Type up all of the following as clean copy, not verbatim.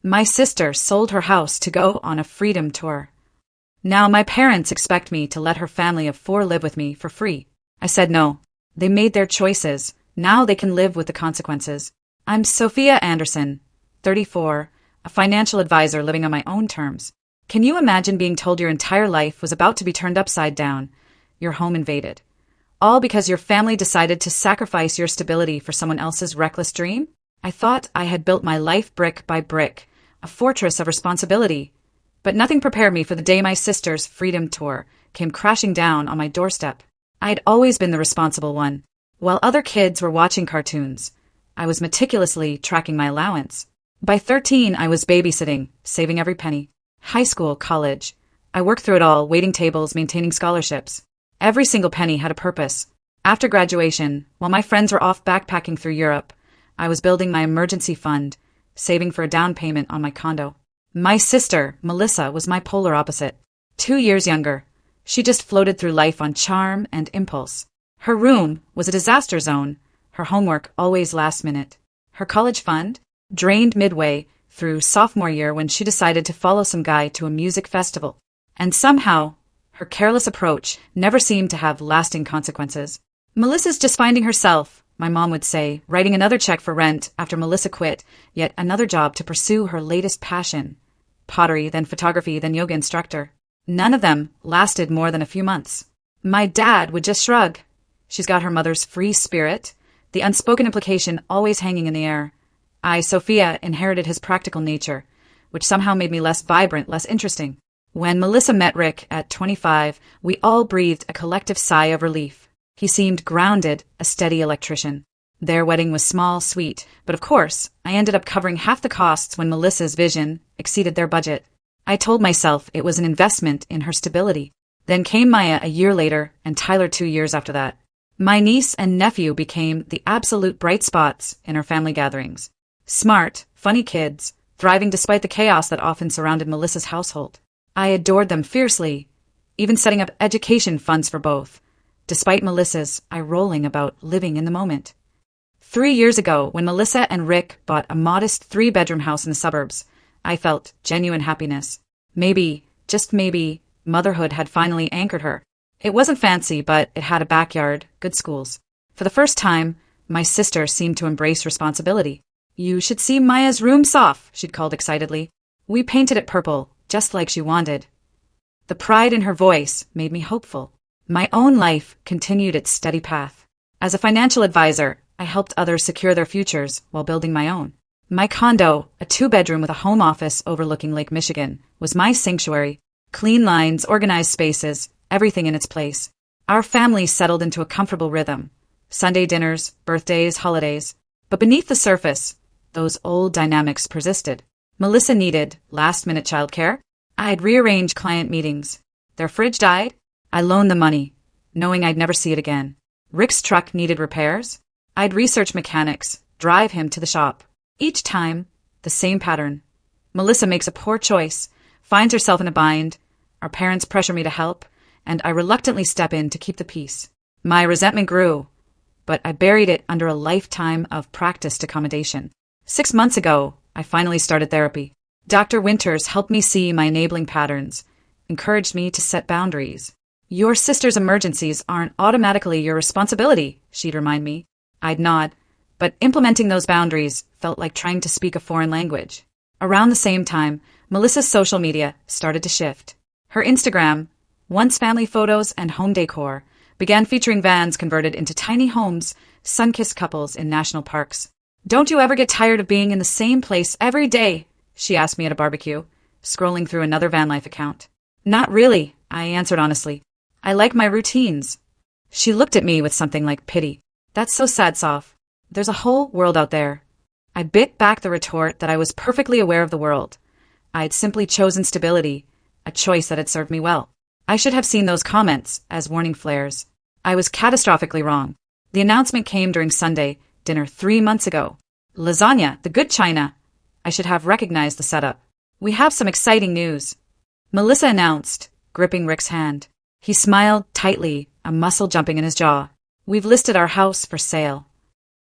My sister sold her house to go on a freedom tour. Now my parents expect me to let her family of 4 live with me for free. I said no. They made their choices. Now they can live with the consequences. I'm Sophia Anderson, 34, a financial advisor living on my own terms. Can you imagine being told your entire life was about to be turned upside down, your home invaded, all because your family decided to sacrifice your stability for someone else's reckless dream? I thought I had built my life brick by brick, a fortress of responsibility, but nothing prepared me for the day my sister's freedom tour came crashing down on my doorstep. I'd always been the responsible one. While other kids were watching cartoons, I was meticulously tracking my allowance. By 13, I was babysitting, saving every penny. High school, college. I worked through it all, waiting tables, maintaining scholarships. Every single penny had a purpose. After graduation, while my friends were off backpacking through Europe, I was building my emergency fund, saving for a down payment on my condo. My sister, Melissa, was my polar opposite. 2 years younger. She just floated through life on charm and impulse. Her room was a disaster zone. Her homework always last minute. Her college fund drained midway through sophomore year when she decided to follow some guy to a music festival. And somehow, her careless approach never seemed to have lasting consequences. Melissa's just finding herself, my mom would say, writing another check for rent after Melissa quit, yet another job to pursue her latest passion. Pottery, then photography, then yoga instructor. None of them lasted more than a few months. My dad would just shrug. She's got her mother's free spirit, the unspoken implication always hanging in the air. I, Sophia, inherited his practical nature, which somehow made me less vibrant, less interesting. When Melissa met Rick at 25, we all breathed a collective sigh of relief. He seemed grounded, a steady electrician. Their wedding was small, sweet, but of course, I ended up covering half the costs when Melissa's vision exceeded their budget. I told myself it was an investment in her stability. Then came Maya a year later, and Tyler 2 years after that. My niece and nephew became the absolute bright spots in our family gatherings. Smart, funny kids, thriving despite the chaos that often surrounded Melissa's household. I adored them fiercely, even setting up education funds for both, despite Melissa's eye-rolling about living in the moment. 3 years ago, when Melissa and Rick bought a modest 3-bedroom house in the suburbs, I felt genuine happiness. Maybe, just maybe, motherhood had finally anchored her. It wasn't fancy, but it had a backyard, good schools. For the first time, my sister seemed to embrace responsibility. "You should see Maya's room, Soph," she'd called excitedly. "We painted it purple, just like she wanted." The pride in her voice made me hopeful. My own life continued its steady path. As a financial advisor, I helped others secure their futures while building my own. My condo, a 2-bedroom with a home office overlooking Lake Michigan, was my sanctuary. Clean lines, organized spaces, everything in its place. Our family settled into a comfortable rhythm. Sunday dinners, birthdays, holidays. But beneath the surface, those old dynamics persisted. Melissa needed last-minute childcare. I'd rearrange client meetings. Their fridge died. I loaned the money, knowing I'd never see it again. Rick's truck needed repairs. I'd research mechanics, drive him to the shop. Each time, the same pattern. Melissa makes a poor choice, finds herself in a bind. Our parents pressure me to help, and I reluctantly step in to keep the peace. My resentment grew, but I buried it under a lifetime of practiced accommodation. 6 months ago, I finally started therapy. Dr. Winters helped me see my enabling patterns, encouraged me to set boundaries. "Your sister's emergencies aren't automatically your responsibility," she'd remind me. I'd nod, but implementing those boundaries felt like trying to speak a foreign language. Around the same time, Melissa's social media started to shift. Her Instagram, once family photos and home decor, began featuring vans converted into tiny homes, sun-kissed couples in national parks. "Don't you ever get tired of being in the same place every day?" she asked me at a barbecue, scrolling through another van life account. "Not really," I answered honestly. "I like my routines." She looked at me with something like pity. "That's so sad, Soph. There's a whole world out there." I bit back the retort that I was perfectly aware of the world. I had simply chosen stability, a choice that had served me well. I should have seen those comments as warning flares. I was catastrophically wrong. The announcement came during Sunday dinner 3 months ago. Lasagna, the good china. I should have recognized the setup. "We have some exciting news," Melissa announced, gripping Rick's hand. He smiled tightly, a muscle jumping in his jaw. "We've listed our house for sale."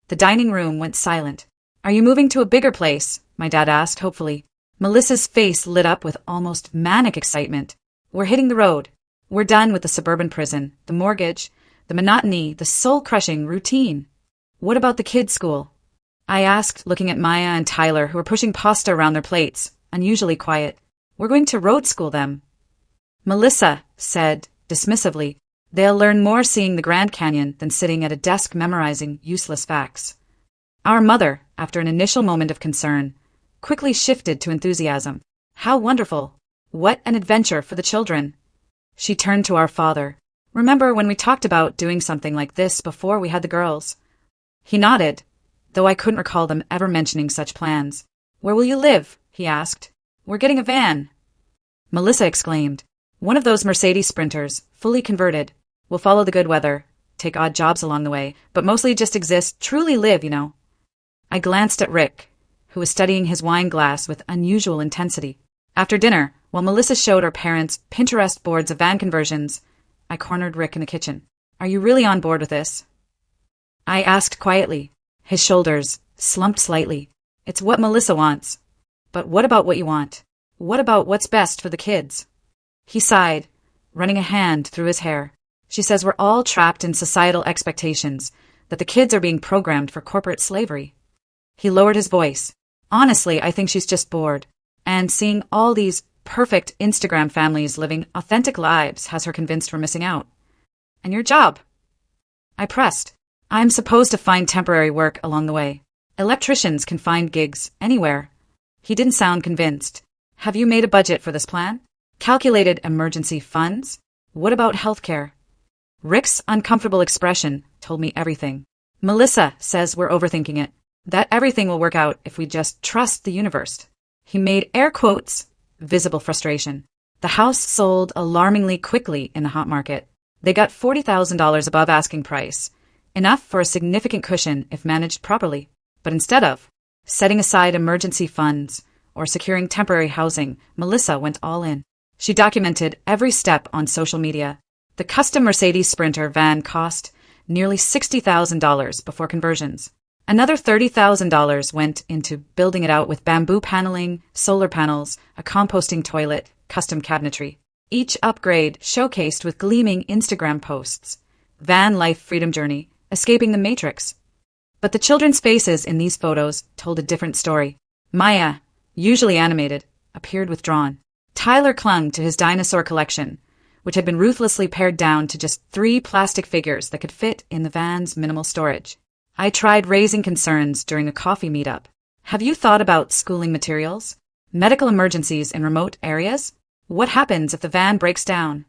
The dining room went silent. "Are you moving to a bigger place?" my dad asked hopefully. Melissa's face lit up with almost manic excitement. We're hitting the road. We're done with the suburban prison, the mortgage, the monotony, the soul-crushing routine. What about the kids' school? I asked, looking at Maya and Tyler, who were pushing pasta around their plates, unusually quiet. We're going to road school them. Melissa said, dismissively, they'll learn more seeing the Grand Canyon than sitting at a desk memorizing useless facts. Our mother, after an initial moment of concern, quickly shifted to enthusiasm. How wonderful! What an adventure for the children! She turned to our father. Remember when we talked about doing something like this before we had the girls? He nodded, though I couldn't recall them ever mentioning such plans. Where will you live? He asked. We're getting a van. Melissa exclaimed. One of those Mercedes Sprinters, fully converted. We'll follow the good weather, take odd jobs along the way, but mostly just exist, truly live, you know. I glanced at Rick, who was studying his wine glass with unusual intensity. After dinner, while Melissa showed her parents Pinterest boards of van conversions, I cornered Rick in the kitchen. Are you really on board with this? I asked quietly. His shoulders slumped slightly. It's what Melissa wants. But what about what you want? What about what's best for the kids? He sighed, running a hand through his hair. She says we're all trapped in societal expectations, that the kids are being programmed for corporate slavery. He lowered his voice. Honestly, I think she's just bored. And seeing all these perfect Instagram families living authentic lives has her convinced we're missing out. And your job? I pressed. I'm supposed to find temporary work along the way. Electricians can find gigs anywhere. He didn't sound convinced. Have you made a budget for this plan? Calculated emergency funds? What about healthcare? Rick's uncomfortable expression told me everything. Melissa says we're overthinking it. That everything will work out if we just trust the universe. He made air quotes, visible frustration. The house sold alarmingly quickly in the hot market. They got $40,000 above asking price, enough for a significant cushion if managed properly. But instead of setting aside emergency funds or securing temporary housing, Melissa went all in. She documented every step on social media. The custom Mercedes Sprinter van cost nearly $60,000 before conversions. Another $30,000 went into building it out with bamboo paneling, solar panels, a composting toilet, custom cabinetry. Each upgrade showcased with gleaming Instagram posts. Van life freedom journey, escaping the matrix. But the children's faces in these photos told a different story. Maya, usually animated, appeared withdrawn. Tyler clung to his dinosaur collection, which had been ruthlessly pared down to just 3 plastic figures that could fit in the van's minimal storage. I tried raising concerns during a coffee meetup. Have you thought about schooling materials? Medical emergencies in remote areas? What happens if the van breaks down?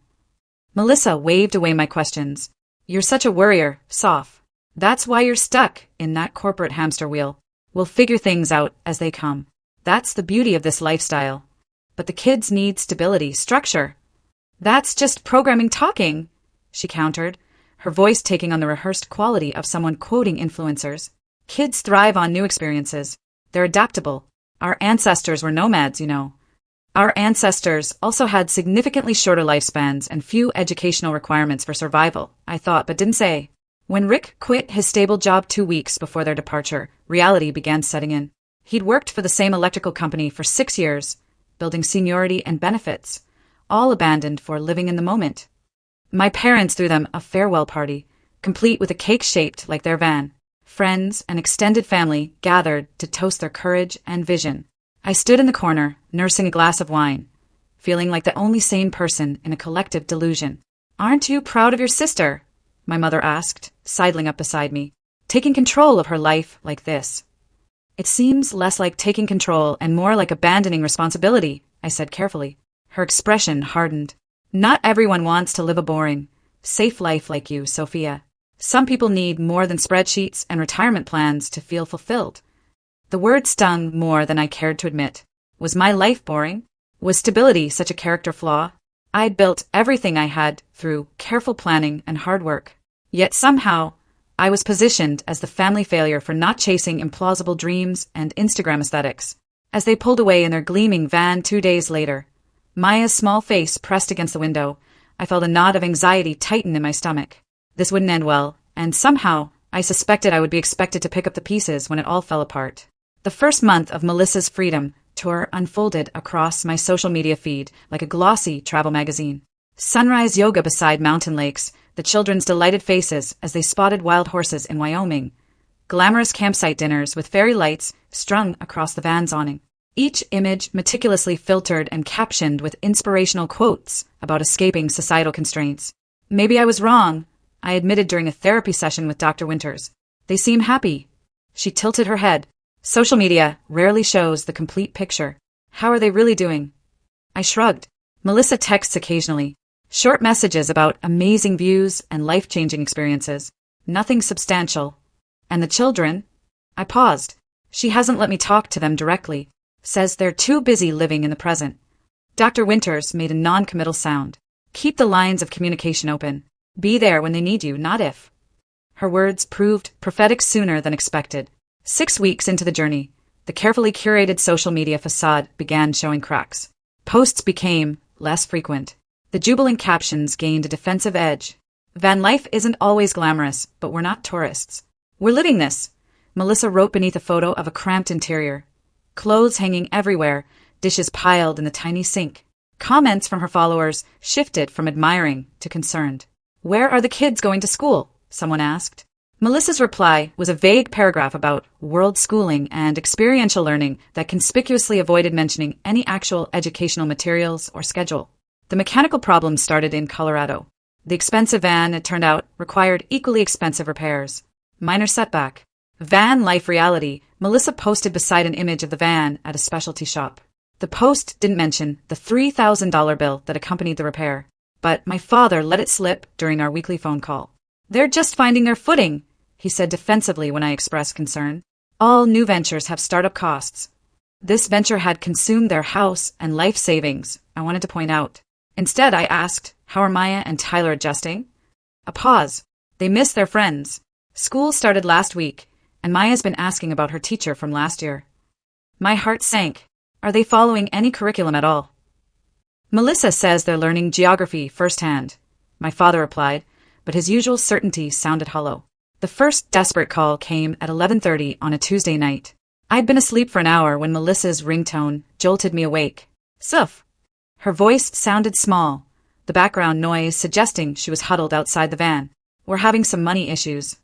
Melissa waved away my questions. You're such a worrier, Soph. That's why you're stuck in that corporate hamster wheel. We'll figure things out as they come. That's the beauty of this lifestyle. But the kids need stability, structure. That's just programming talking, she countered, her voice taking on the rehearsed quality of someone quoting influencers. Kids thrive on new experiences. They're adaptable. Our ancestors were nomads, you know. Our ancestors also had significantly shorter lifespans and few educational requirements for survival, I thought, but didn't say. When Rick quit his stable job 2 weeks before their departure, reality began setting in. He'd worked for the same electrical company for 6 years, building seniority and benefits, all abandoned for living in the moment. My parents threw them a farewell party, complete with a cake shaped like their van. Friends and extended family gathered to toast their courage and vision. I stood in the corner, nursing a glass of wine, feeling like the only sane person in a collective delusion. Aren't you proud of your sister? My mother asked, sidling up beside me. Taking control of her life like this. It seems less like taking control and more like abandoning responsibility, I said carefully. Her expression hardened. Not everyone wants to live a boring, safe life like you, Sophia. Some people need more than spreadsheets and retirement plans to feel fulfilled. The word stung more than I cared to admit. Was my life boring? Was stability such a character flaw? I'd built everything I had through careful planning and hard work. Yet somehow, I was positioned as the family failure for not chasing implausible dreams and Instagram aesthetics. As they pulled away in their gleaming van 2 days later, Maya's small face pressed against the window, I felt a knot of anxiety tighten in my stomach. This wouldn't end well, and somehow, I suspected I would be expected to pick up the pieces when it all fell apart. The first month of Melissa's freedom tour unfolded across my social media feed like a glossy travel magazine. Sunrise yoga beside mountain lakes, the children's delighted faces as they spotted wild horses in Wyoming. Glamorous campsite dinners with fairy lights strung across the van's awning. Each image meticulously filtered and captioned with inspirational quotes about escaping societal constraints. Maybe I was wrong, I admitted during a therapy session with Dr. Winters. They seem happy. She tilted her head. Social media rarely shows the complete picture. How are they really doing? I shrugged. Melissa texts occasionally. Short messages about amazing views and life-changing experiences. Nothing substantial. And the children? I paused. She hasn't let me talk to them directly. Says they're too busy living in the present. Dr. Winters made a non-committal sound. Keep the lines of communication open. Be there when they need you, not if. Her words proved prophetic sooner than expected. 6 weeks into the journey, the carefully curated social media facade began showing cracks. Posts became less frequent. The jubilant captions gained a defensive edge. Van life isn't always glamorous, but we're not tourists. We're living this, Melissa wrote beneath a photo of a cramped interior. Clothes hanging everywhere, dishes piled in the tiny sink. Comments from her followers shifted from admiring to concerned. Where are the kids going to school? Someone asked. Melissa's reply was a vague paragraph about world schooling and experiential learning that conspicuously avoided mentioning any actual educational materials or schedule. The mechanical problem started in Colorado. The expensive van, it turned out, required equally expensive repairs. Minor setback. Van life reality, Melissa posted beside an image of the van at a specialty shop. The post didn't mention the $3,000 bill that accompanied the repair, but my father let it slip during our weekly phone call. They're just finding their footing, he said defensively when I expressed concern. All new ventures have startup costs. This venture had consumed their house and life savings, I wanted to point out. Instead, I asked, how are Maya and Tyler adjusting? A pause. They miss their friends. School started last week, and Maya's been asking about her teacher from last year. My heart sank. Are they following any curriculum at all? Melissa says they're learning geography firsthand, my father replied, but his usual certainty sounded hollow. The first desperate call came at 11:30 on a Tuesday night. I'd been asleep for an hour when Melissa's ringtone jolted me awake. Soph. Her voice sounded small, the background noise suggesting she was huddled outside the van. We're having some money issues.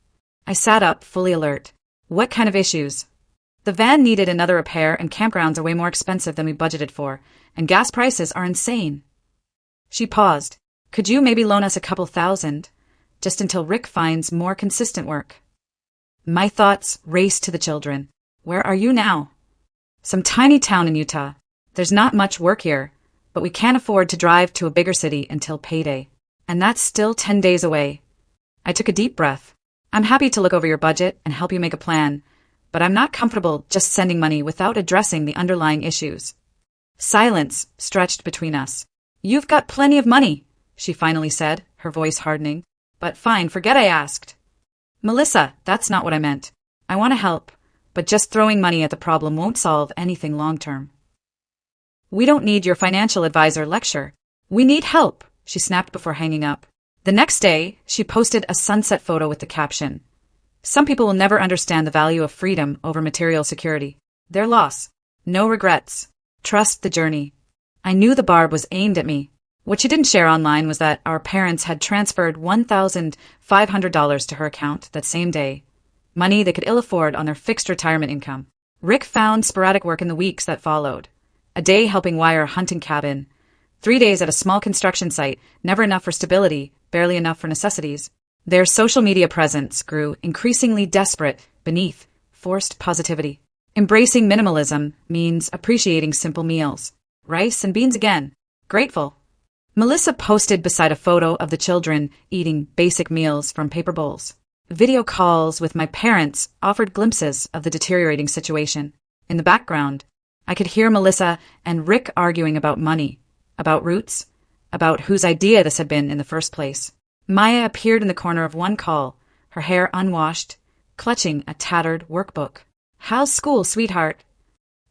I sat up, fully alert. What kind of issues? The van needed another repair and campgrounds are way more expensive than we budgeted for, and gas prices are insane. She paused. Could you maybe loan us a couple $1,000? Just until Rick finds more consistent work. My thoughts raced to the children. Where are you now? Some tiny town in Utah. There's not much work here, but we can't afford to drive to a bigger city until payday. And that's still 10 days away. I took a deep breath. I'm happy to look over your budget and help you make a plan, but I'm not comfortable just sending money without addressing the underlying issues. Silence stretched between us. You've got plenty of money, she finally said, her voice hardening. But fine, forget I asked. Melissa, that's not what I meant. I want to help, but just throwing money at the problem won't solve anything long-term. We don't need your financial advisor lecture. We need help, she snapped before hanging up. The next day, she posted a sunset photo with the caption, Some people will never understand the value of freedom over material security. Their loss. No regrets. Trust the journey. I knew the barb was aimed at me. What she didn't share online was that our parents had transferred $1,500 to her account that same day, money they could ill afford on their fixed retirement income. Rick found sporadic work in the weeks that followed. A day helping wire a hunting cabin, 3 days at a small construction site, never enough for stability, barely enough for necessities. Their social media presence grew increasingly desperate beneath forced positivity. Embracing minimalism means appreciating simple meals. Rice and beans again. Grateful. Melissa posted beside a photo of the children eating basic meals from paper bowls. Video calls with my parents offered glimpses of the deteriorating situation. In the background, I could hear Melissa and Rick arguing about money, about roots, about whose idea this had been in the first place. Maya appeared in the corner of one call, her hair unwashed, clutching a tattered workbook. How's school, sweetheart?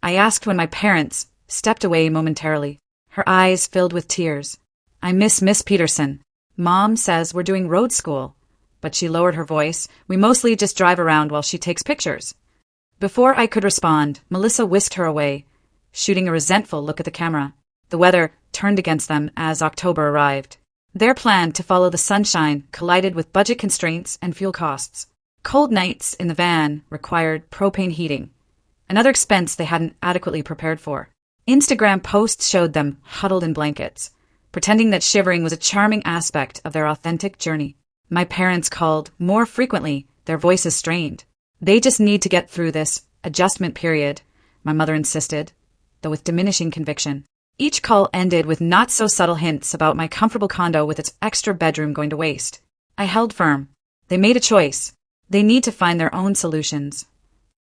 I asked when my parents stepped away momentarily, her eyes filled with tears. I miss Miss Peterson. Mom says we're doing road school. But she lowered her voice. We mostly just drive around while she takes pictures. Before I could respond, Melissa whisked her away. shooting a resentful look at the camera. The weather turned against them as October arrived. Their plan to follow the sunshine collided with budget constraints and fuel costs. Cold nights in the van required propane heating, another expense they hadn't adequately prepared for. Instagram posts showed them huddled in blankets, pretending that shivering was a charming aspect of their authentic journey. My parents called more frequently, their voices strained. They just need to get through this adjustment period, my mother insisted, though with diminishing conviction. Each call ended with not-so-subtle hints about my comfortable condo with its extra bedroom going to waste. I held firm. They made a choice. They need to find their own solutions.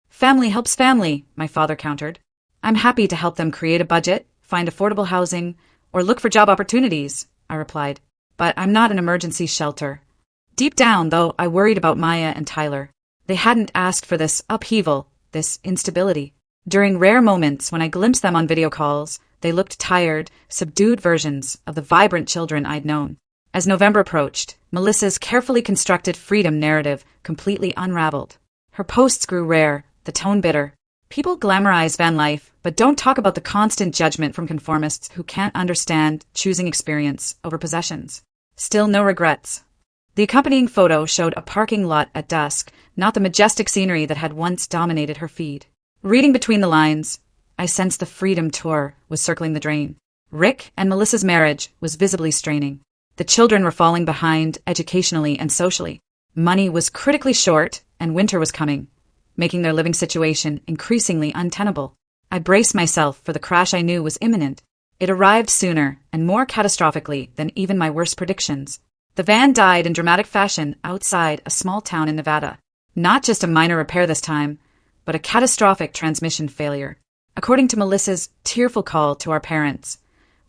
Family helps family, my father countered. I'm happy to help them create a budget, find affordable housing, or look for job opportunities, I replied. But I'm not an emergency shelter. Deep down, though, I worried about Maya and Tyler. They hadn't asked for this upheaval, this instability. During rare moments when I glimpsed them on video calls, they looked tired, subdued versions of the vibrant children I'd known. As November approached, Melissa's carefully constructed freedom narrative completely unraveled. Her posts grew rare, the tone bitter. People glamorize van life, but don't talk about the constant judgment from conformists who can't understand choosing experience over possessions. Still no regrets. The accompanying photo showed a parking lot at dusk, not the majestic scenery that had once dominated her feed. Reading between the lines, I sensed the freedom tour was circling the drain. Rick and Melissa's marriage was visibly straining. The children were falling behind educationally and socially. Money was critically short, and winter was coming, making their living situation increasingly untenable. I braced myself for the crash I knew was imminent. It arrived sooner and more catastrophically than even my worst predictions. The van died in dramatic fashion outside a small town in Nevada. Not just a minor repair this time, but a catastrophic transmission failure. According to Melissa's tearful call to our parents,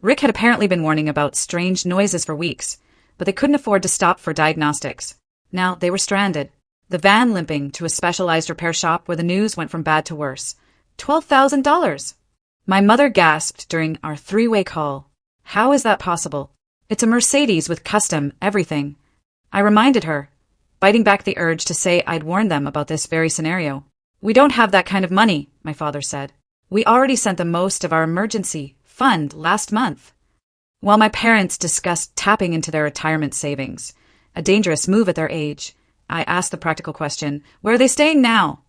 Rick had apparently been warning about strange noises for weeks, but they couldn't afford to stop for diagnostics. Now they were stranded, the van limping to a specialized repair shop where the news went from bad to worse. $12,000! My mother gasped during our three-way call. How is that possible? It's a Mercedes with custom everything. I reminded her, biting back the urge to say I'd warned them about this very scenario. We don't have that kind of money, my father said. We already sent them most of our emergency fund last month. While my parents discussed tapping into their retirement savings, a dangerous move at their age, I asked the practical question, where are they staying now?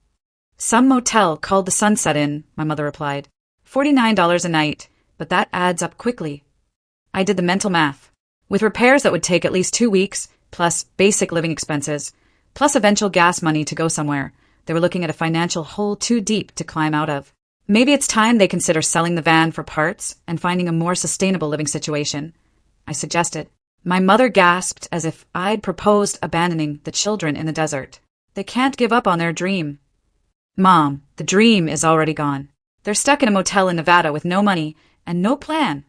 Some motel called the Sunset Inn, my mother replied. $49 a night, but that adds up quickly. I did the mental math. With repairs that would take at least 2 weeks, plus basic living expenses, plus eventual gas money to go somewhere, they were looking at a financial hole too deep to climb out of. Maybe it's time they consider selling the van for parts and finding a more sustainable living situation, I suggested. My mother gasped as if I'd proposed abandoning the children in the desert. They can't give up on their dream. Mom, the dream is already gone. They're stuck in a motel in Nevada with no money and no plan.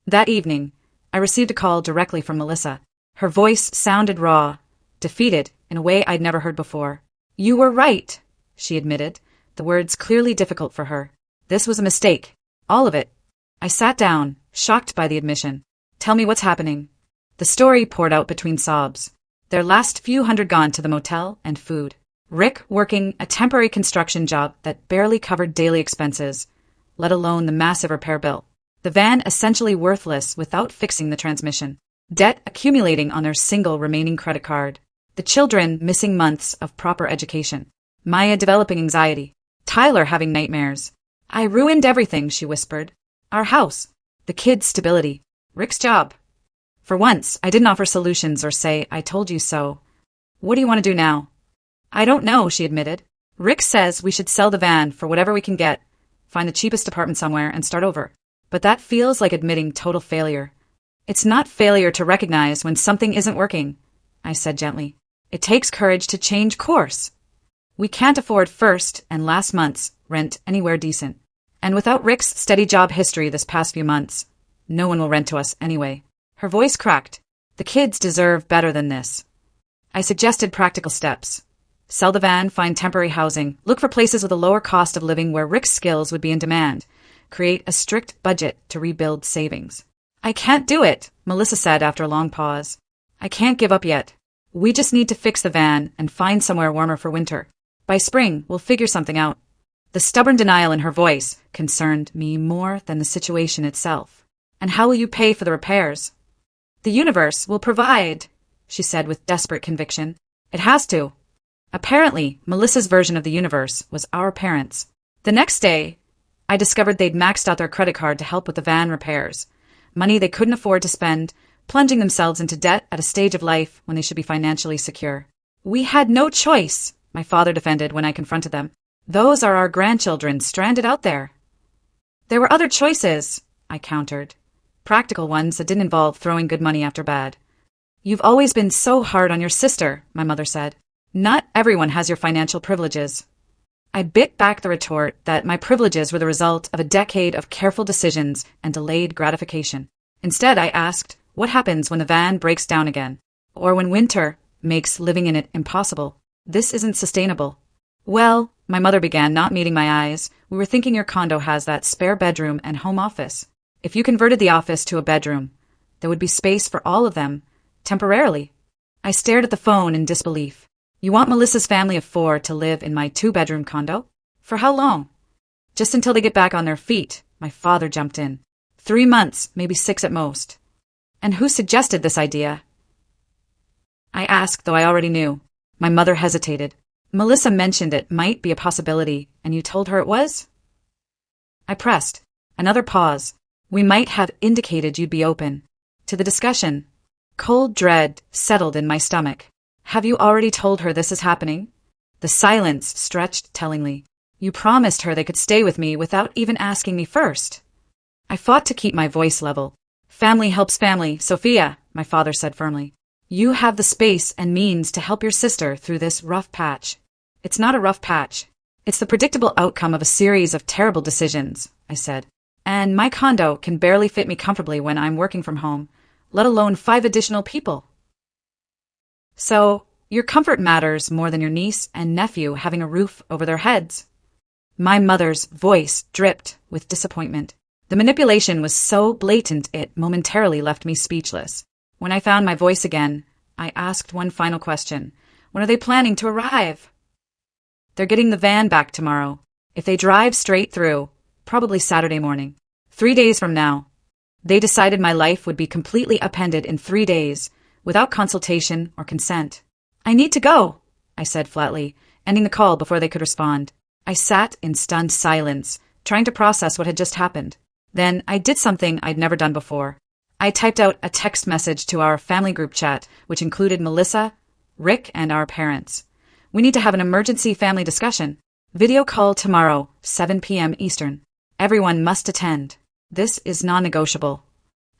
That evening, I received a call directly from Melissa. Her voice sounded raw, defeated in a way I'd never heard before. You were right, she admitted, the words clearly difficult for her. This was a mistake. All of it. I sat down, shocked by the admission. Tell me what's happening. The story poured out between sobs. Their last few hundred gone to the motel and food. Rick working a temporary construction job that barely covered daily expenses, let alone the massive repair bill. The van essentially worthless without fixing the transmission. Debt accumulating on their single remaining credit card. The children missing months of proper education. Maya developing anxiety. Tyler having nightmares. I ruined everything, she whispered. Our house. The kids' stability. Rick's job. For once, I didn't offer solutions or say, I told you so. What do you want to do now? I don't know, she admitted. Rick says we should sell the van for whatever we can get, find the cheapest apartment somewhere, and start over. But that feels like admitting total failure. It's not failure to recognize when something isn't working, I said gently. It takes courage to change course. We can't afford first and last month's rent anywhere decent. And without Rick's steady job history this past few months, no one will rent to us anyway. Her voice cracked. The kids deserve better than this. I suggested practical steps. Sell the van, find temporary housing, look for places with a lower cost of living where Rick's skills would be in demand, create a strict budget to rebuild savings. I can't do it, Melissa said after a long pause. I can't give up yet. We just need to fix the van and find somewhere warmer for winter. By spring, we'll figure something out. The stubborn denial in her voice concerned me more than the situation itself. And how will you pay for the repairs? The universe will provide, she said with desperate conviction. It has to. Apparently, Melissa's version of the universe was our parents. The next day, I discovered they'd maxed out their credit card to help with the van repairs. Money they couldn't afford to spend, plunging themselves into debt at a stage of life when they should be financially secure. We had no choice, my father defended when I confronted them. Those are our grandchildren stranded out there. There were other choices, I countered. Practical ones that didn't involve throwing good money after bad. You've always been so hard on your sister, my mother said. Not everyone has your financial privileges. I bit back the retort that my privileges were the result of a decade of careful decisions and delayed gratification. Instead, I asked, what happens when the van breaks down again? Or when winter makes living in it impossible? This isn't sustainable. Well, my mother began, not meeting my eyes. We were thinking your condo has that spare bedroom and home office. If you converted the office to a bedroom, there would be space for all of them, temporarily. I stared at the phone in disbelief. You want Melissa's family of 4 to live in my 2-bedroom condo? For how long? Just until they get back on their feet, my father jumped in. 3 months, maybe 6 at most. And who suggested this idea? I asked, though I already knew. My mother hesitated. Melissa mentioned it might be a possibility, and you told her it was? I pressed. Another pause. We might have indicated you'd be open to the discussion. Cold dread settled in my stomach. Have you already told her this is happening? The silence stretched tellingly. You promised her they could stay with me without even asking me first. I fought to keep my voice level. Family helps family, Sophia, my father said firmly. You have the space and means to help your sister through this rough patch. It's not a rough patch. It's the predictable outcome of a series of terrible decisions, I said. And my condo can barely fit me comfortably when I'm working from home, let alone 5 additional people. So, your comfort matters more than your niece and nephew having a roof over their heads. My mother's voice dripped with disappointment. The manipulation was so blatant it momentarily left me speechless. When I found my voice again, I asked one final question. When are they planning to arrive? They're getting the van back tomorrow. If they drive straight through, probably Saturday morning. 3 days from now. They decided my life would be completely upended in 3 days, without consultation or consent. I need to go, I said flatly, ending the call before they could respond. I sat in stunned silence, trying to process what had just happened. Then I did something I'd never done before. I typed out a text message to our family group chat, which included Melissa, Rick, and our parents. We need to have an emergency family discussion. Video call tomorrow, 7 p.m. Eastern. Everyone must attend. This is non-negotiable.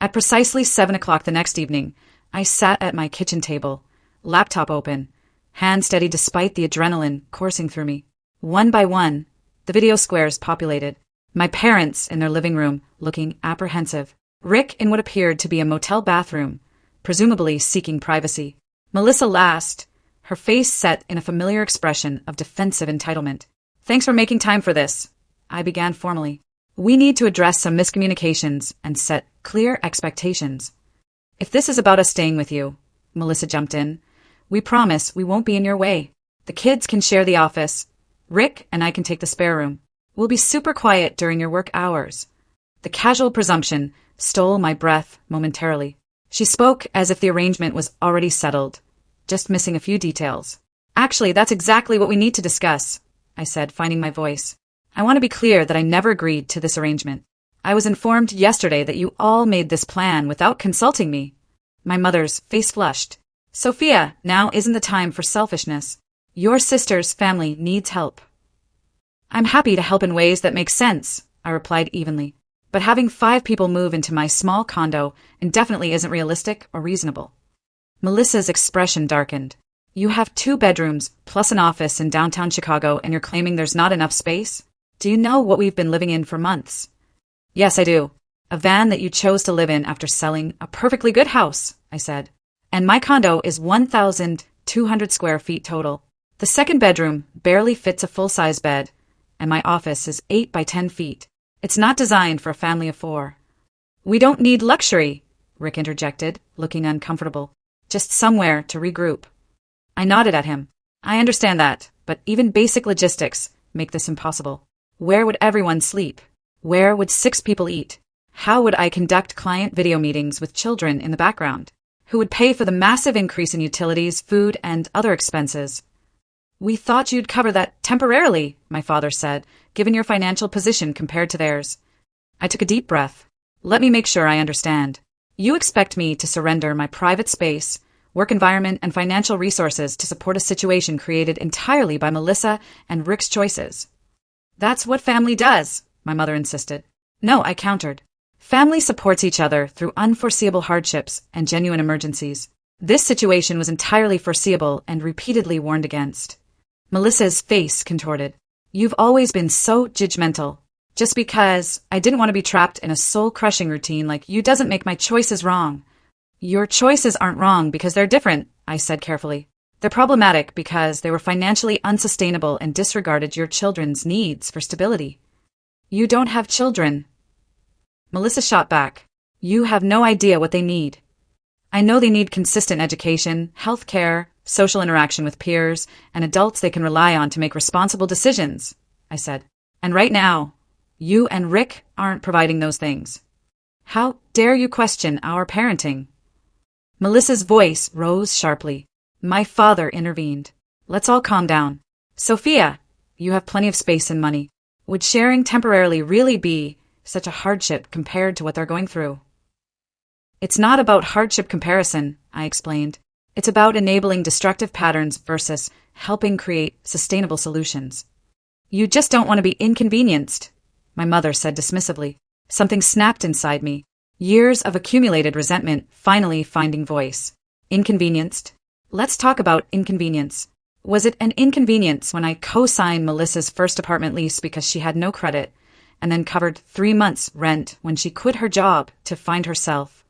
At precisely 7 o'clock the next evening, I sat at my kitchen table, laptop open, hand steady despite the adrenaline coursing through me. One by one, the video squares populated. My parents in their living room, looking apprehensive. Rick in what appeared to be a motel bathroom, presumably seeking privacy. Melissa last, her face set in a familiar expression of defensive entitlement. Thanks for making time for this, I began formally. We need to address some miscommunications and set clear expectations. If this is about us staying with you, Melissa jumped in, we promise we won't be in your way. The kids can share the office. Rick and I can take the spare room. We'll be super quiet during your work hours. The casual presumption stole my breath momentarily. She spoke as if the arrangement was already settled, just missing a few details. Actually, that's exactly what we need to discuss, I said, finding my voice. I want to be clear that I never agreed to this arrangement. I was informed yesterday that you all made this plan without consulting me. My mother's face flushed. Sophia, now isn't the time for selfishness. Your sister's family needs help. I'm happy to help in ways that make sense, I replied evenly. But having 5 people move into my small condo indefinitely isn't realistic or reasonable. Melissa's expression darkened. You have 2 bedrooms plus an office in downtown Chicago and you're claiming there's not enough space? Do you know what we've been living in for months? Yes, I do. A van that you chose to live in after selling a perfectly good house, I said. And my condo is 1,200 square feet total. The 2nd bedroom barely fits a full-size bed, and my office is 8 by 10 feet. It's not designed for a family of 4. We don't need luxury, Rick interjected, looking uncomfortable. Just somewhere to regroup. I nodded at him. I understand that, but even basic logistics make this impossible. Where would everyone sleep? Where would 6 people eat? How would I conduct client video meetings with children in the background? Who would pay for the massive increase in utilities, food, and other expenses? We thought you'd cover that temporarily, my father said, given your financial position compared to theirs. I took a deep breath. Let me make sure I understand. You expect me to surrender my private space, work environment, and financial resources to support a situation created entirely by Melissa and Rick's choices. That's what family does, my mother insisted. No, I countered. Family supports each other through unforeseeable hardships and genuine emergencies. This situation was entirely foreseeable and repeatedly warned against. Melissa's face contorted. You've always been so judgmental. Just because I didn't want to be trapped in a soul-crushing routine like you doesn't make my choices wrong. Your choices aren't wrong because they're different, I said carefully. They're problematic because they were financially unsustainable and disregarded your children's needs for stability. You don't have children. Melissa shot back. You have no idea what they need. I know they need consistent education, health care, social interaction with peers, and adults they can rely on to make responsible decisions, I said. And right now, you and Rick aren't providing those things. How dare you question our parenting? Melissa's voice rose sharply. My father intervened. Let's all calm down. Sophia, you have plenty of space and money. Would sharing temporarily really be such a hardship compared to what they're going through? It's not about hardship comparison, I explained. It's about enabling destructive patterns versus helping create sustainable solutions. You just don't want to be inconvenienced, my mother said dismissively. Something snapped inside me. Years of accumulated resentment finally finding voice. Inconvenienced? Let's talk about inconvenience. Was it an inconvenience when I co-signed Melissa's first apartment lease because she had no credit, and then covered 3 months' rent when she quit her job to find herself?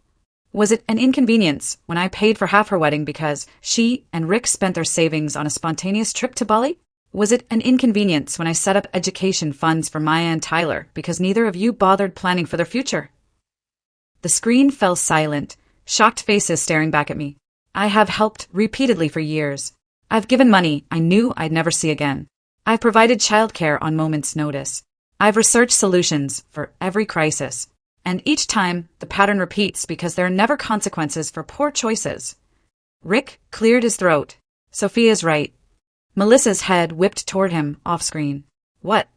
Was it an inconvenience when I paid for half her wedding because she and Rick spent their savings on a spontaneous trip to Bali? Was it an inconvenience when I set up education funds for Maya and Tyler because neither of you bothered planning for their future? The screen fell silent, shocked faces staring back at me. I have helped repeatedly for years. I've given money I knew I'd never see again. I've provided childcare on moment's notice. I've researched solutions for every crisis. And each time, the pattern repeats because there are never consequences for poor choices. Rick cleared his throat. Sophia's right. Melissa's head whipped toward him, off-screen. What?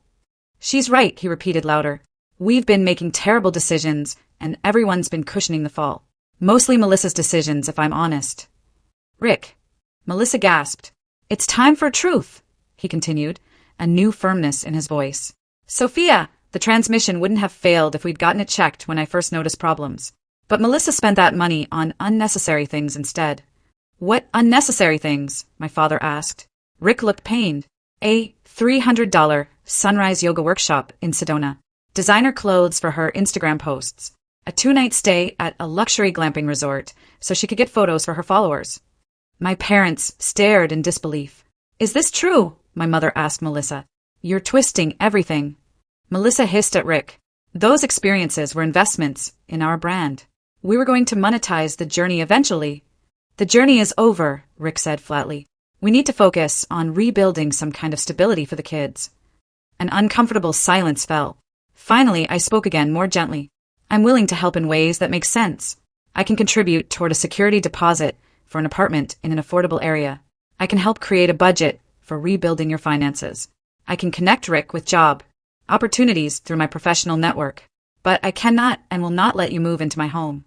She's right, he repeated louder. We've been making terrible decisions, and everyone's been cushioning the fall. Mostly Melissa's decisions, if I'm honest. Rick. Melissa gasped. It's time for truth, he continued, a new firmness in his voice. Sophia, the transmission wouldn't have failed if we'd gotten it checked when I first noticed problems. But Melissa spent that money on unnecessary things instead. What unnecessary things? My father asked. Rick looked pained. A $300 sunrise yoga workshop in Sedona. Designer clothes for her Instagram posts. A 2-night stay at a luxury glamping resort so she could get photos for her followers. My parents stared in disbelief. Is this true? My mother asked Melissa. You're twisting everything. Melissa hissed at Rick. Those experiences were investments in our brand. We were going to monetize the journey eventually. The journey is over, Rick said flatly. We need to focus on rebuilding some kind of stability for the kids. An uncomfortable silence fell. Finally, I spoke again more gently. I'm willing to help in ways that make sense. I can contribute toward a security deposit for an apartment in an affordable area. I can help create a budget for rebuilding your finances. I can connect Rick with job opportunities through my professional network. But I cannot and will not let you move into my home.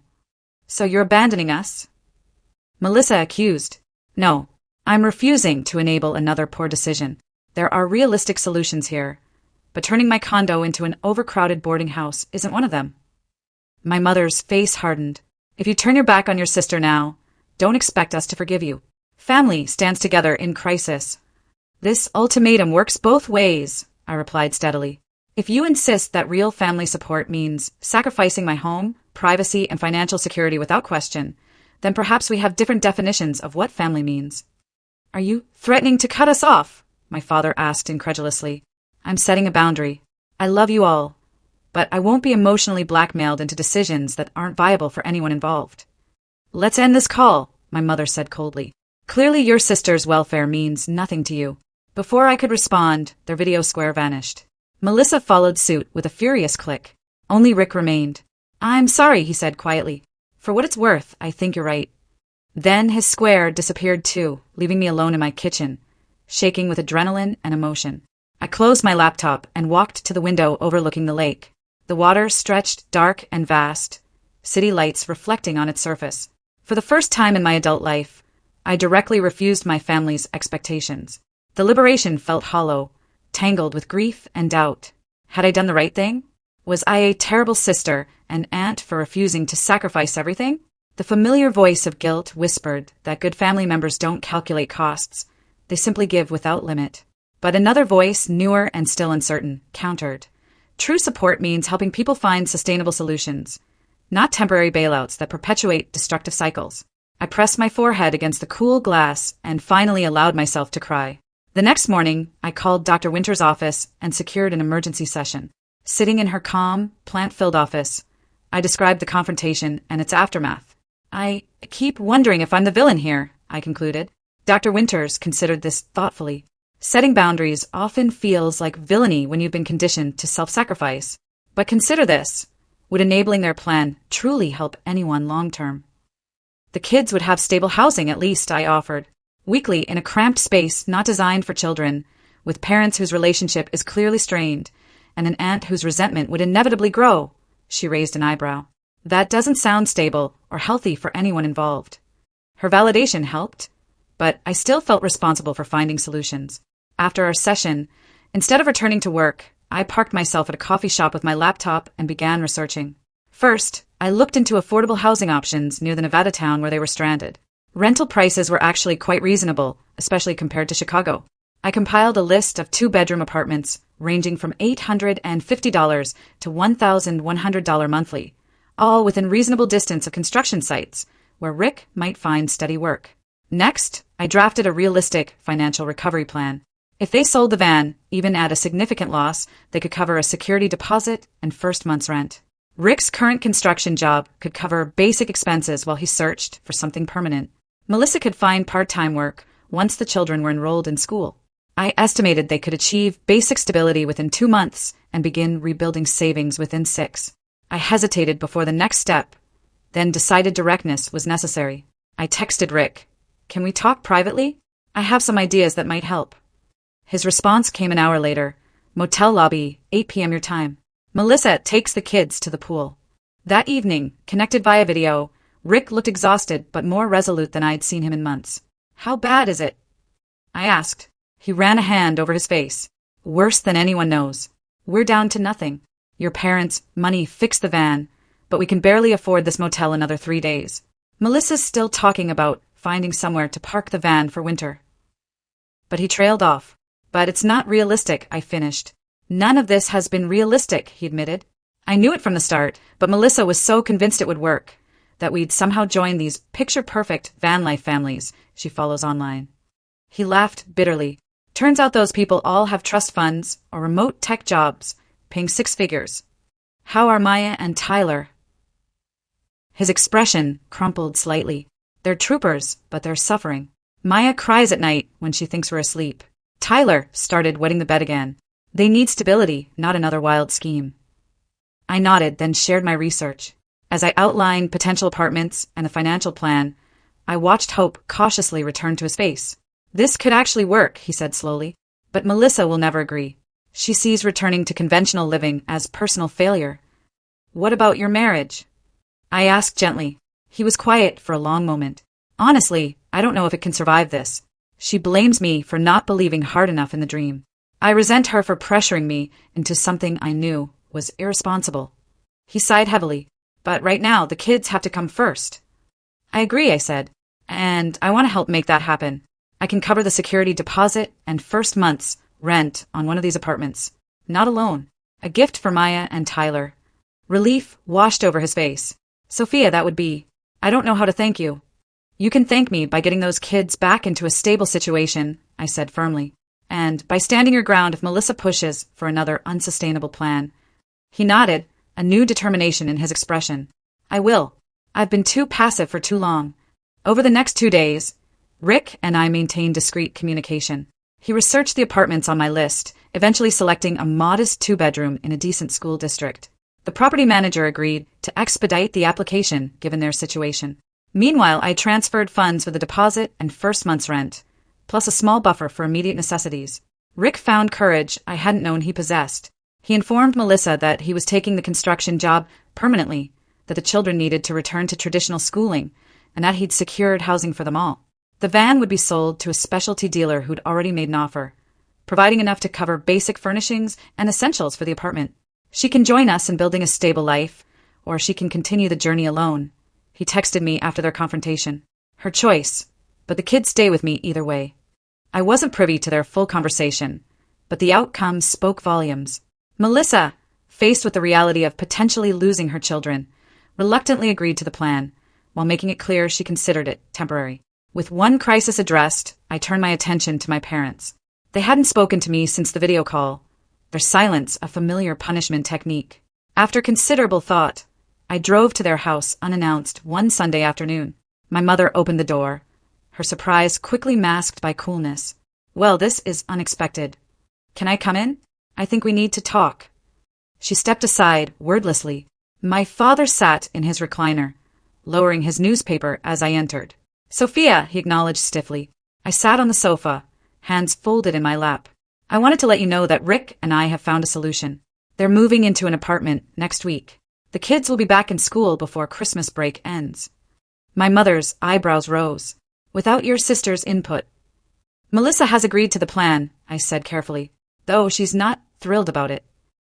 So you're abandoning us? Melissa accused. No, I'm refusing to enable another poor decision. There are realistic solutions here, but turning my condo into an overcrowded boarding house isn't one of them. My mother's face hardened. If you turn your back on your sister now, don't expect us to forgive you. Family stands together in crisis. This ultimatum works both ways, I replied steadily. If you insist that real family support means sacrificing my home, privacy, and financial security without question, then perhaps we have different definitions of what family means. Are you threatening to cut us off? My father asked incredulously. I'm setting a boundary. I love you all, but I won't be emotionally blackmailed into decisions that aren't viable for anyone involved. Let's end this call, my mother said coldly. Clearly your sister's welfare means nothing to you. Before I could respond, their video square vanished. Melissa followed suit with a furious click. Only Rick remained. I'm sorry, he said quietly. For what it's worth, I think you're right. Then his square disappeared too, leaving me alone in my kitchen, shaking with adrenaline and emotion. I closed my laptop and walked to the window overlooking the lake. The water stretched dark and vast, city lights reflecting on its surface. For the first time in my adult life, I directly refused my family's expectations. The liberation felt hollow, tangled with grief and doubt. Had I done the right thing? Was I a terrible sister and aunt for refusing to sacrifice everything? The familiar voice of guilt whispered that good family members don't calculate costs. They simply give without limit. But another voice, newer and still uncertain, countered. True support means helping people find sustainable solutions, not temporary bailouts that perpetuate destructive cycles. I pressed my forehead against the cool glass and finally allowed myself to cry. The next morning, I called Dr. Winter's office and secured an emergency session. Sitting in her calm, plant-filled office, I described the confrontation and its aftermath. I keep wondering if I'm the villain here, I concluded. Dr. Winters considered this thoughtfully. Setting boundaries often feels like villainy when you've been conditioned to self-sacrifice. But consider this. Would enabling their plan truly help anyone long-term? The kids would have stable housing at least, I offered. Weekly in a cramped space not designed for children, with parents whose relationship is clearly strained, and an aunt whose resentment would inevitably grow. She raised an eyebrow. That doesn't sound stable or healthy for anyone involved. Her validation helped, but I still felt responsible for finding solutions. After our session, instead of returning to work, I parked myself at a coffee shop with my laptop and began researching. First, I looked into affordable housing options near the Nevada town where they were stranded. Rental prices were actually quite reasonable, especially compared to Chicago. I compiled a list of 2-bedroom apartments ranging from $850 to $1,100 monthly, all within reasonable distance of construction sites where Rick might find steady work. Next, I drafted a realistic financial recovery plan. If they sold the van, even at a significant loss, they could cover a security deposit and first month's rent. Rick's current construction job could cover basic expenses while he searched for something permanent. Melissa could find part-time work once the children were enrolled in school. I estimated they could achieve basic stability within 2 months and begin rebuilding savings within 6. I hesitated before the next step, then decided directness was necessary. I texted Rick, "Can we talk privately? I have some ideas that might help." His response came an hour later. Motel lobby, 8 p.m. your time. Melissa takes the kids to the pool. That evening, connected via video, Rick looked exhausted but more resolute than I'd seen him in months. "How bad is it?" I asked. He ran a hand over his face. "Worse than anyone knows. We're down to nothing. Your parents' money fixed the van, but we can barely afford this motel another 3 days. Melissa's still talking about finding somewhere to park the van for winter." But he trailed off. "But it's not realistic," I finished. "None of this has been realistic," he admitted. I knew it from the start, but Melissa was so convinced it would work, that we'd somehow join these picture-perfect van life families she follows online. He laughed bitterly. "Turns out those people all have trust funds or remote tech jobs, paying 6 figures. How are Maya and Tyler?" His expression crumpled slightly. "They're troopers, but they're suffering. Maya cries at night when she thinks we're asleep. Tyler started wetting the bed again. They need stability, not another wild scheme." I nodded, then shared my research. As I outlined potential apartments and the financial plan, I watched hope cautiously return to his face. "This could actually work," he said slowly. "But Melissa will never agree. She sees returning to conventional living as personal failure." "What about your marriage?" I asked gently. He was quiet for a long moment. "Honestly, I don't know if it can survive this. She blames me for not believing hard enough in the dream. I resent her for pressuring me into something I knew was irresponsible." He sighed heavily. "But right now, the kids have to come first." "I agree," I said. "And I want to help make that happen. I can cover the security deposit and first month's rent on one of these apartments. Not alone. A gift for Maya and Tyler." Relief washed over his face. "Sophia, that would be. I don't know how to thank you." "You can thank me by getting those kids back into a stable situation," I said firmly. "And by standing your ground if Melissa pushes for another unsustainable plan." He nodded, a new determination in his expression. "I will. I've been too passive for too long." Over the next 2 days, Rick and I maintained discreet communication. He researched the apartments on my list, eventually selecting a modest 2-bedroom in a decent school district. The property manager agreed to expedite the application given their situation. Meanwhile, I transferred funds for the deposit and first month's rent, plus a small buffer for immediate necessities. Rick found courage I hadn't known he possessed. He informed Melissa that he was taking the construction job permanently, that the children needed to return to traditional schooling, and that he'd secured housing for them all. The van would be sold to a specialty dealer who'd already made an offer, providing enough to cover basic furnishings and essentials for the apartment. She can join us in building a stable life, or she can continue the journey alone. He texted me after their confrontation. Her choice, but the kids stay with me either way. I wasn't privy to their full conversation, but the outcome spoke volumes. Melissa, faced with the reality of potentially losing her children, reluctantly agreed to the plan, while making it clear she considered it temporary. With one crisis addressed, I turned my attention to my parents. They hadn't spoken to me since the video call, their silence a familiar punishment technique. After considerable thought, I drove to their house unannounced one Sunday afternoon. My mother opened the door, her surprise quickly masked by coolness. "Well, this is unexpected. Can I come in? I think we need to talk." She stepped aside, wordlessly. My father sat in his recliner, lowering his newspaper as I entered. "Sophia," he acknowledged stiffly. I sat on the sofa, hands folded in my lap. "I wanted to let you know that Rick and I have found a solution. They're moving into an apartment next week. The kids will be back in school before Christmas break ends." My mother's eyebrows rose. "Without your sister's input." "Melissa has agreed to the plan," I said carefully, though she's not thrilled about it.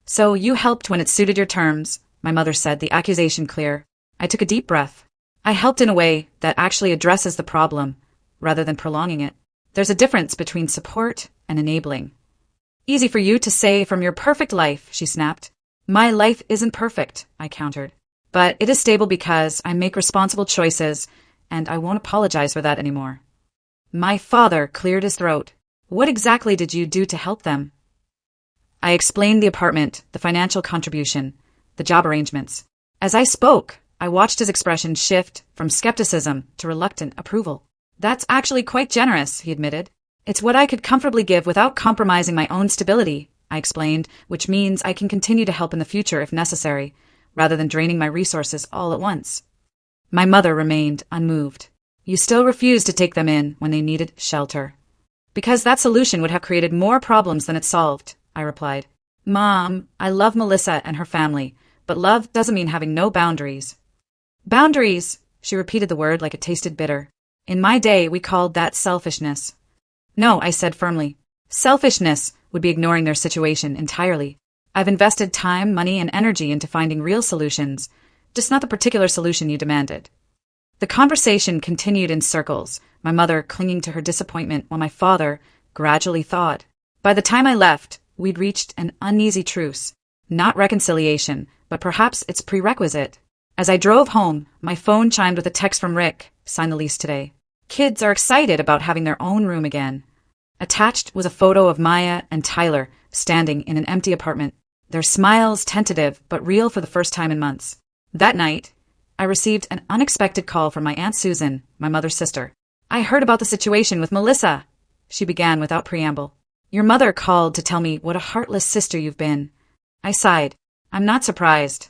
"So you helped when it suited your terms," my mother said, the accusation clear. I took a deep breath. "I helped in a way that actually addresses the problem, rather than prolonging it. There's a difference between support and enabling." "Easy for you to say from your perfect life," she snapped. "My life isn't perfect," I countered. "But it is stable because I make responsible choices, and I won't apologize for that anymore." My father cleared his throat. "What exactly did you do to help them?" I explained the apartment, the financial contribution, the job arrangements. As I spoke, I watched his expression shift from skepticism to reluctant approval. "That's actually quite generous," he admitted. "It's what I could comfortably give without compromising my own stability," I explained, "which means I can continue to help in the future if necessary, rather than draining my resources all at once." My mother remained unmoved. "You still refuse to take them in when they needed shelter." "Because that solution would have created more problems than it solved," I replied. "Mom, I love Melissa and her family, but love doesn't mean having no boundaries." "Boundaries," she repeated the word like it tasted bitter. "In my day, we called that selfishness." "No," I said firmly. "Selfishness would be ignoring their situation entirely. I've invested time, money, and energy into finding real solutions, just not the particular solution you demanded." The conversation continued in circles, my mother clinging to her disappointment while my father gradually thawed. By the time I left, we'd reached an uneasy truce. Not reconciliation, but perhaps its prerequisite. As I drove home, my phone chimed with a text from Rick, "Signed the lease today. Kids are excited about having their own room again." Attached was a photo of Maya and Tyler standing in an empty apartment, their smiles tentative but real for the first time in months. That night, I received an unexpected call from my Aunt Susan, my mother's sister. "I heard about the situation with Melissa," she began without preamble. "Your mother called to tell me what a heartless sister you've been." I sighed. "I'm not surprised."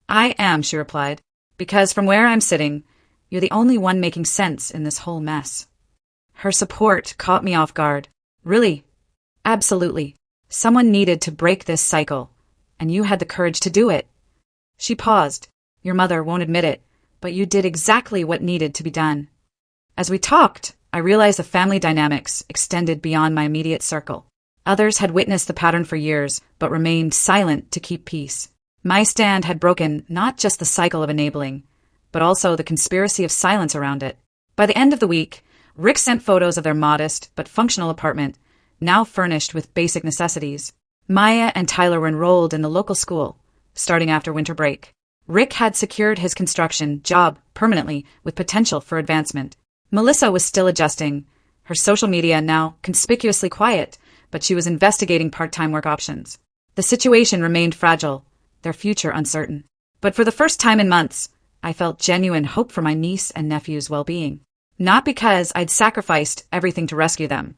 "I am," she replied, "because from where I'm sitting, you're the only one making sense in this whole mess." Her support caught me off guard. "Really?" "Absolutely. Someone needed to break this cycle, and you had the courage to do it." She paused. "Your mother won't admit it, but you did exactly what needed to be done." As we talked, I realized the family dynamics extended beyond my immediate circle. Others had witnessed the pattern for years, but remained silent to keep peace. My stand had broken not just the cycle of enabling, but also the conspiracy of silence around it. By the end of the week, Rick sent photos of their modest but functional apartment, now furnished with basic necessities. Maya and Tyler were enrolled in the local school, starting after winter break. Rick had secured his construction job permanently with potential for advancement. Melissa was still adjusting, her social media now conspicuously quiet, but she was investigating part-time work options. The situation remained fragile, their future uncertain. But for the first time in months, I felt genuine hope for my niece and nephew's well-being. Not because I'd sacrificed everything to rescue them,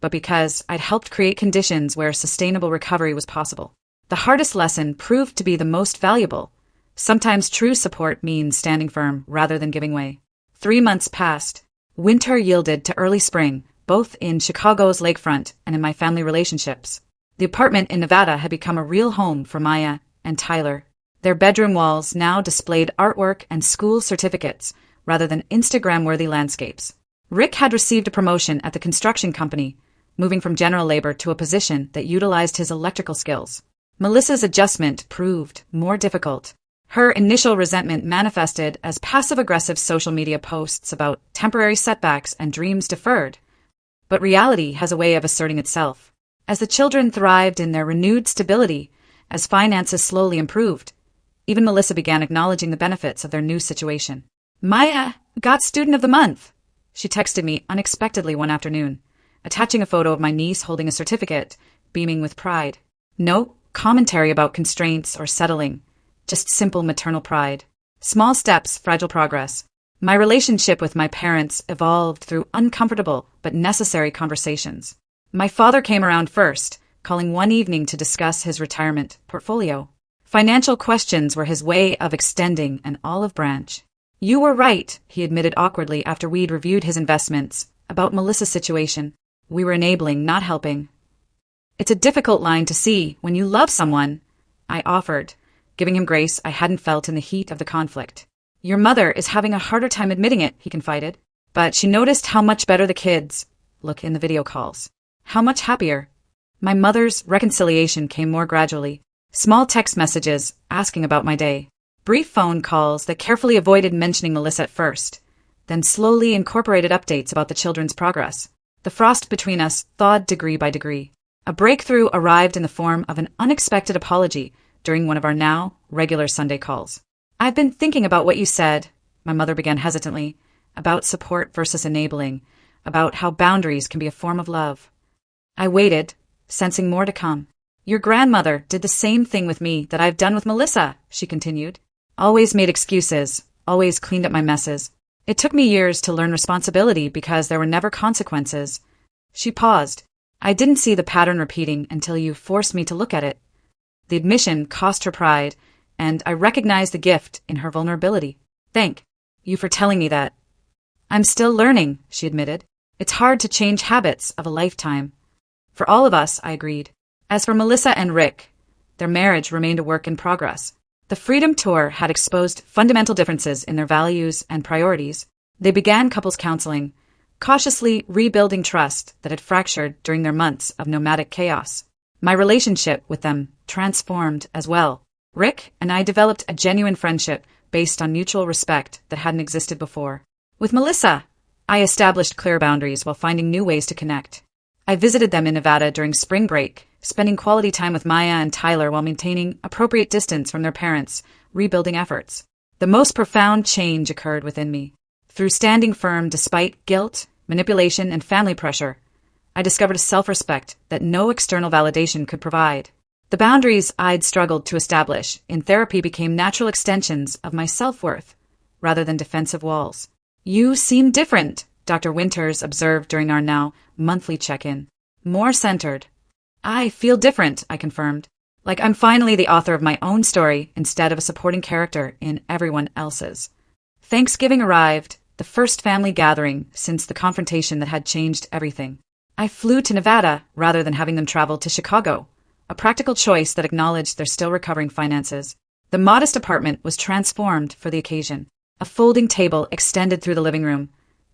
but because I'd helped create conditions where sustainable recovery was possible. The hardest lesson proved to be the most valuable. Sometimes true support means standing firm rather than giving way. 3 months passed. Winter yielded to early spring, both in Chicago's lakefront and in my family relationships. The apartment in Nevada had become a real home for Maya and Tyler. Their bedroom walls now displayed artwork and school certificates rather than Instagram-worthy landscapes. Rick had received a promotion at the construction company, moving from general labor to a position that utilized his electrical skills. Melissa's adjustment proved more difficult. Her initial resentment manifested as passive-aggressive social media posts about temporary setbacks and dreams deferred. But reality has a way of asserting itself. As the children thrived in their renewed stability, as finances slowly improved, even Melissa began acknowledging the benefits of their new situation. "Maya got Student of the Month," she texted me unexpectedly one afternoon, attaching a photo of my niece holding a certificate, beaming with pride. No commentary about constraints or settling, just simple maternal pride. Small steps, fragile progress. My relationship with my parents evolved through uncomfortable but necessary conversations. My father came around first, calling one evening to discuss his retirement portfolio. Financial questions were his way of extending an olive branch. "You were right," he admitted awkwardly after we'd reviewed his investments, about Melissa's situation. We were enabling, not helping. "It's a difficult line to see when you love someone," I offered, giving him grace I hadn't felt in the heat of the conflict. "Your mother is having a harder time admitting it," he confided. "But she noticed how much better the kids look in the video calls. How much happier." My mother's reconciliation came more gradually. Small text messages asking about my day. Brief phone calls that carefully avoided mentioning Melissa at first, then slowly incorporated updates about the children's progress. The frost between us thawed degree by degree. A breakthrough arrived in the form of an unexpected apology during one of our now regular Sunday calls. "I've been thinking about what you said," my mother began hesitantly, "about support versus enabling, about how boundaries can be a form of love." I waited, sensing more to come. "Your grandmother did the same thing with me that I've done with Melissa," she continued. "Always made excuses, always cleaned up my messes. It took me years to learn responsibility because there were never consequences." She paused. "I didn't see the pattern repeating until you forced me to look at it." The admission cost her pride, and I recognized the gift in her vulnerability. "Thank you for telling me that." "I'm still learning," she admitted. "It's hard to change habits of a lifetime." "For all of us," I agreed. As for Melissa and Rick, their marriage remained a work in progress. The Freedom Tour had exposed fundamental differences in their values and priorities. They began couples counseling, cautiously rebuilding trust that had fractured during their months of nomadic chaos. My relationship with them transformed as well. Rick and I developed a genuine friendship based on mutual respect that hadn't existed before. With Melissa, I established clear boundaries while finding new ways to connect. I visited them in Nevada during spring break, spending quality time with Maya and Tyler while maintaining appropriate distance from their parents' rebuilding efforts. The most profound change occurred within me. Through standing firm despite guilt, manipulation, and family pressure, I discovered a self-respect that no external validation could provide. The boundaries I'd struggled to establish in therapy became natural extensions of my self-worth, rather than defensive walls. "You seem different," Dr. Winters observed during our now monthly check-in. "More centered." "I feel different," I confirmed. "Like I'm finally the author of my own story instead of a supporting character in everyone else's." Thanksgiving arrived, the first family gathering since the confrontation that had changed everything. I flew to Nevada rather than having them travel to Chicago, a practical choice that acknowledged their still recovering finances. The modest apartment was transformed for the occasion. A folding table extended through the living room,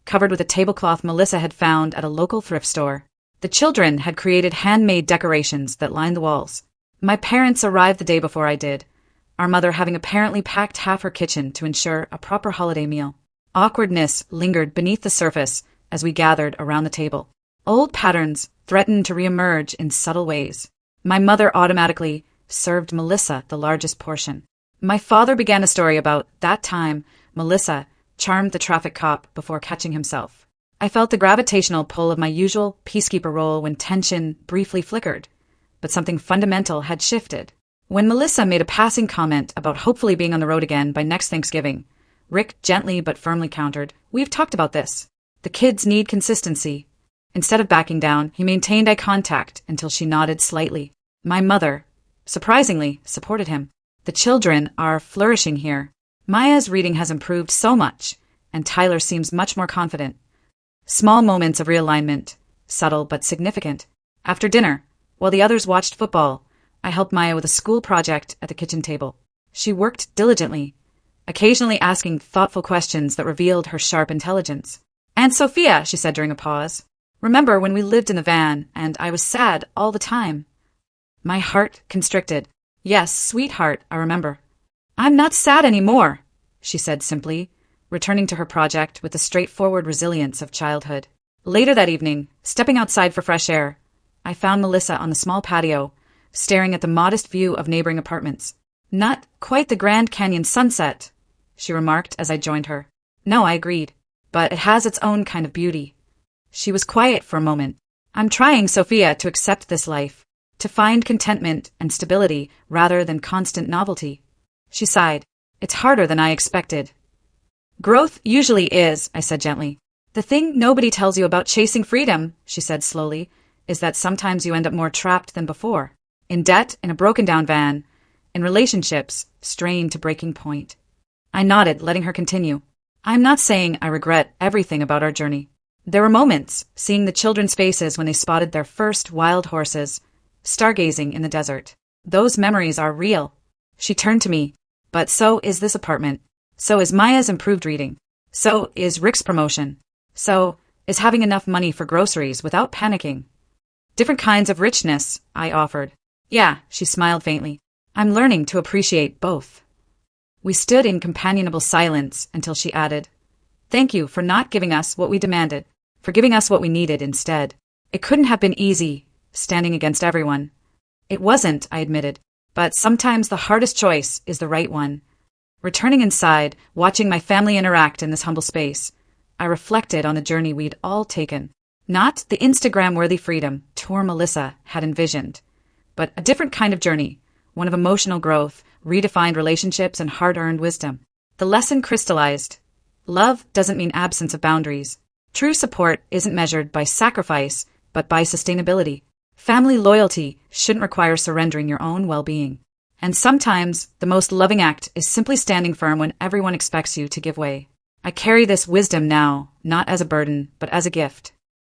covered with a tablecloth Melissa had found at a local thrift store. The children had created handmade decorations that lined the walls. My parents arrived the day before I did, our mother having apparently packed half her kitchen to ensure a proper holiday meal. Awkwardness lingered beneath the surface as we gathered around the table. Old patterns threatened to reemerge in subtle ways. My mother automatically served Melissa the largest portion. My father began a story about that time Melissa charmed the traffic cop before catching himself. I felt the gravitational pull of my usual peacekeeper role when tension briefly flickered, but something fundamental had shifted. When Melissa made a passing comment about hopefully being on the road again by next Thanksgiving, Rick gently but firmly countered, "We've talked about this. The kids need consistency." Instead of backing down, he maintained eye contact until she nodded slightly. My mother, surprisingly, supported him. The children are flourishing here. Maya's reading has improved so much, and Tyler seems much more confident. Small moments of realignment, subtle but significant. After dinner, while the others watched football, I helped Maya with a school project at the kitchen table. She worked diligently, occasionally asking thoughtful questions that revealed her sharp intelligence. "Aunt Sophia," she said during a pause, "remember when we lived in the van and I was sad all the time?" My heart constricted. "Yes, sweetheart, I remember." "I'm not sad anymore," she said simply, returning to her project with the straightforward resilience of childhood. Later that evening, stepping outside for fresh air, I found Melissa on the small patio, staring at the modest view of neighboring apartments. "Not quite the Grand Canyon sunset," she remarked as I joined her. "No," I agreed, "but it has its own kind of beauty." She was quiet for a moment. "I'm trying, Sophia, to accept this life, to find contentment and stability rather than constant novelty." She sighed. "It's harder than I expected." "Growth usually is," I said gently. "The thing nobody tells you about chasing freedom," she said slowly, "is that sometimes you end up more trapped than before. In debt, in a broken-down van, in relationships, strained to breaking point." I nodded, letting her continue. "I'm not saying I regret everything about our journey. There were moments, seeing the children's faces when they spotted their first wild horses, stargazing in the desert. Those memories are real." She turned to me. "But so is this apartment. So is Maya's improved reading. So is Rick's promotion. So is having enough money for groceries without panicking." "Different kinds of richness," I offered. "Yeah," she smiled faintly. "I'm learning to appreciate both." We stood in companionable silence until she added, "Thank you for not giving us what we demanded, for giving us what we needed instead. It couldn't have been easy, standing against everyone." "It wasn't," I admitted, "but sometimes the hardest choice is the right one." Returning inside, watching my family interact in this humble space, I reflected on the journey we'd all taken. Not the Instagram-worthy freedom Tour Melissa had envisioned, but a different kind of journey, one of emotional growth, redefined relationships, and hard-earned wisdom. The lesson crystallized. Love doesn't mean absence of boundaries. True support isn't measured by sacrifice, but by sustainability. Family loyalty shouldn't require surrendering your own well-being. And sometimes, the most loving act is simply standing firm when everyone expects you to give way. I carry this wisdom now, not as a burden, but as a gift.